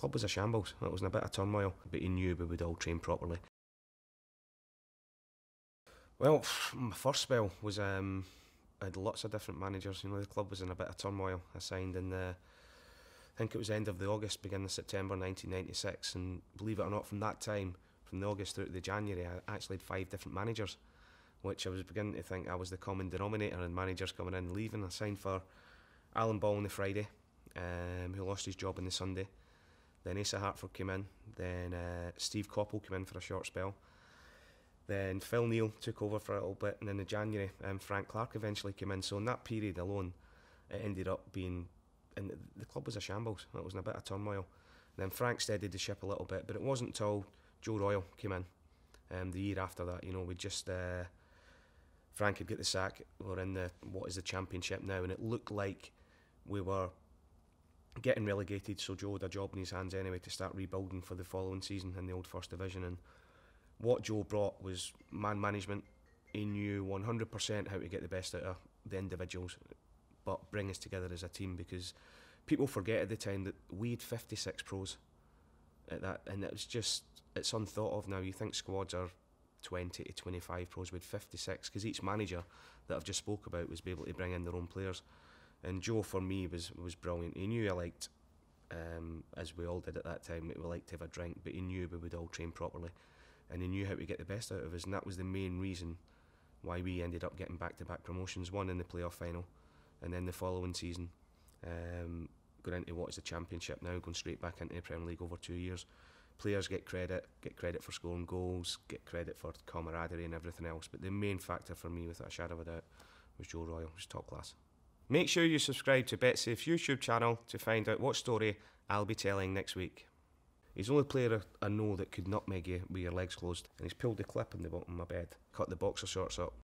club was a shambles. It was in a bit of turmoil, but he knew we would all train properly. Well, my first spell was I had lots of different managers. The club was in a bit of turmoil. I signed in I think it was end of the August, beginning of September 1996, and believe it or not, from that time, from the August through to the January, I actually had 5 different managers, which I was beginning to think I was the common denominator in managers coming in and leaving. I signed for Alan Ball on the Friday, who lost his job on the Sunday. Then Asa Hartford came in. Then Steve Coppell came in for a short spell. Then Phil Neal took over for a little bit, and then in January, Frank Clark eventually came in. So in that period alone, it ended up being, and the club was a shambles. It was in a bit of turmoil. And then Frank steadied the ship a little bit, but it wasn't until Joe Royle came in the year after that. We just Frank had got the sack. We're in what is the Championship now, and it looked like we were getting relegated. So Joe had a job in his hands anyway to start rebuilding for the following season in the old First Division. And what Joe brought was man management. He knew 100% how to get the best out of the individuals, but bring us together as a team, because people forget at the time that we had 56 pros at that, and it's unthought of now. You think squads are 20 to 25 pros, with 56, because each manager that I've just spoke about was able to bring in their own players. And Joe, for me, was brilliant. He knew I liked, as we all did at that time, we liked to have a drink, but he knew we would all train properly, and he knew how to get the best out of us, and that was the main reason why we ended up getting back-to-back promotions, one in the playoff final, and then the following season, going into what is the Championship now, going straight back into the Premier League over 2 years. Players get credit for scoring goals, get credit for camaraderie and everything else, but the main factor for me, without a shadow of a doubt, was Joe Royle. Was top class. Make sure you subscribe to BetSafe's YouTube channel to find out what story I'll be telling next week. He's the only player I know that could nutmeg you with your legs closed, and he's pulled the clip in the bottom of my bed, cut the boxer shorts up,